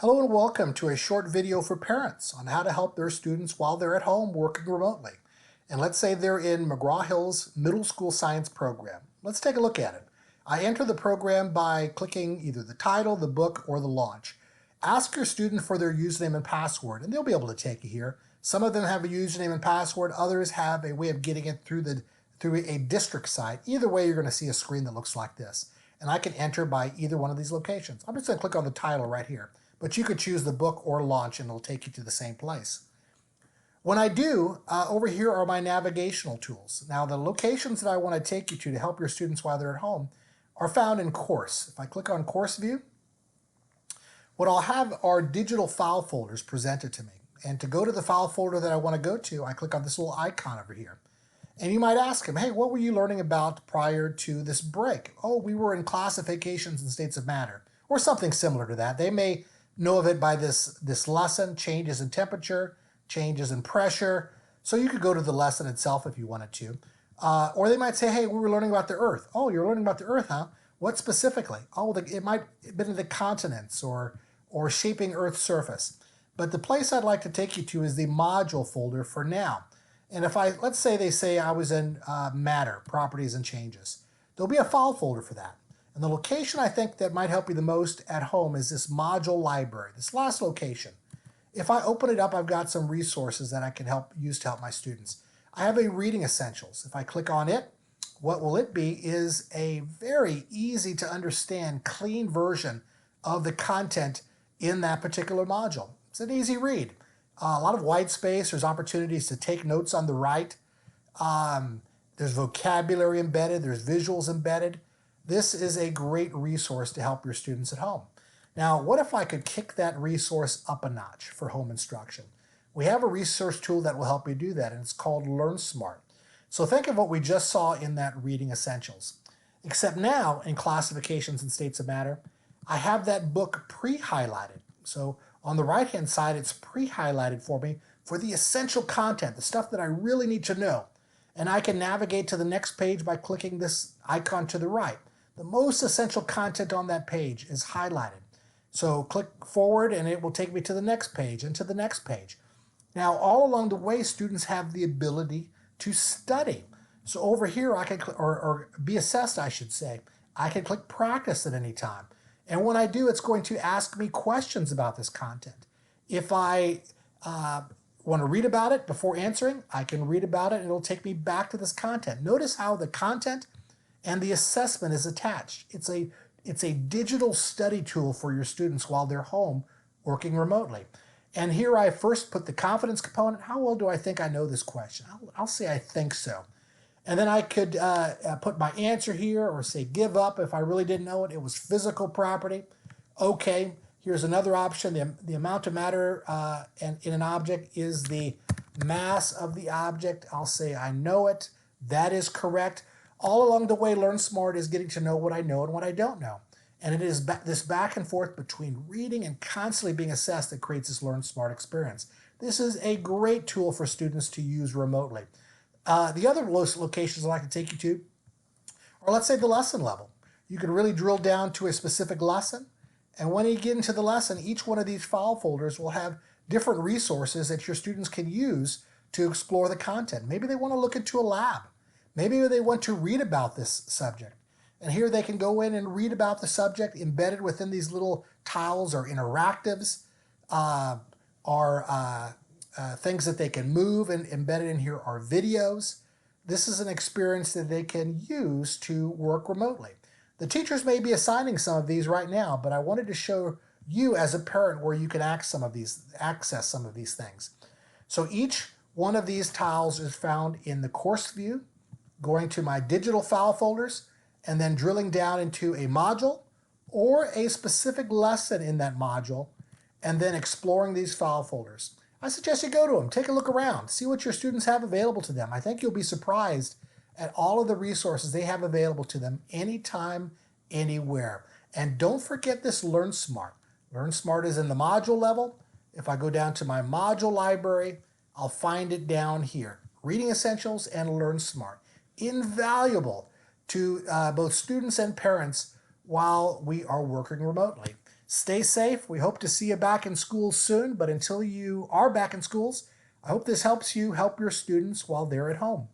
Hello and welcome to a short video for parents on how to help their students while they're at home working remotely. And let's say they're in McGraw-Hill's middle school science program. Let's take a look at it. I enter the program by clicking either the title, the book, or the launch. Ask your student for their username and password, and they'll be able to take you here. Some of them have a username and password, others have a way of getting it through a district site. Either way, you're going to see a screen that looks like this. And I can enter by either one of these locations. I'm just going to click on the title right here. But you could choose the book or launch and it'll take you to the same place. When I do, over here are my navigational tools. Now the locations that I want to take you to help your students while they're at home are found in Course. If I click on Course View, what I'll have are digital file folders presented to me. And to go to the file folder that I want to go to, I click on this little icon over here. And you might ask them, hey, what were you learning about prior to this break? Oh, we were in classifications and states of matter, or something similar to that. They may know of it by this lesson, changes in temperature, changes in pressure. So you could go to the lesson itself if you wanted to. Or they might say, hey, we were learning about the Earth. Oh, you're learning about the Earth, huh? What specifically? Oh, it might have been the continents or shaping Earth's surface. But the place I'd like to take you to is the module folder for now. And if let's say they say I was in matter, properties and changes. There'll be a file folder for that. And the location I think that might help you the most at home is this module library, this last location. If I open it up, I've got some resources that I can use to help my students. I have a reading essentials. If I click on it, what will it be is a very easy to understand, clean version of the content in that particular module. It's an easy read. A lot of white space. There's opportunities to take notes on the right. There's vocabulary embedded. There's visuals embedded. This is a great resource to help your students at home. Now, what if I could kick that resource up a notch for home instruction? We have a research tool that will help you do that, and it's called LearnSmart. So think of what we just saw in that reading essentials. Except now, in classifications and states of matter, I have that book pre-highlighted. So on the right-hand side, it's pre-highlighted for me for the essential content, the stuff that I really need to know. And I can navigate to the next page by clicking this icon to the right. The most essential content on that page is highlighted. So click forward and it will take me to the next page and to the next page. Now, all along the way, students have the ability to study. So over here, I can or be assessed, I should say. I can click practice at any time. And when I do, it's going to ask me questions about this content. If I want to read about it before answering, I can read about it and it'll take me back to this content. Notice how the content and the assessment is attached. It's a digital study tool for your students while they're home working remotely. And here I first put the confidence component. How well do I think I know this question? I'll say I think so. And then I could put my answer here or say give up if I really didn't know it. It was physical property. Okay, here's another option. The amount of matter in an object is the mass of the object. I'll say I know it. That is correct. All along the way, LearnSmart is getting to know what I know and what I don't know. And it is this back and forth between reading and constantly being assessed that creates this LearnSmart experience. This is a great tool for students to use remotely. The other locations I'd like to take you to are, let's say, the lesson level. You can really drill down to a specific lesson. And when you get into the lesson, each one of these file folders will have different resources that your students can use to explore the content. Maybe they want to look into a lab. Maybe they want to read about this subject. And here they can go in and read about the subject embedded within these little tiles or interactives, things that they can move, and embedded in here are videos. This is an experience that they can use to work remotely. The teachers may be assigning some of these right now, but I wanted to show you as a parent where you can access some of these things. So each one of these tiles is found in the course view, going to my digital file folders, and then drilling down into a module or a specific lesson in that module, and then exploring these file folders. I suggest you go to them, take a look around, see what your students have available to them. I think you'll be surprised at all of the resources they have available to them anytime, anywhere. And don't forget this LearnSmart. LearnSmart is in the module level. If I go down to my module library, I'll find it down here. Reading Essentials and LearnSmart. Invaluable to both students and parents while we are working remotely. Stay safe. We hope to see you back in schools soon, but until you are back in schools, I hope this helps you help your students while they're at home.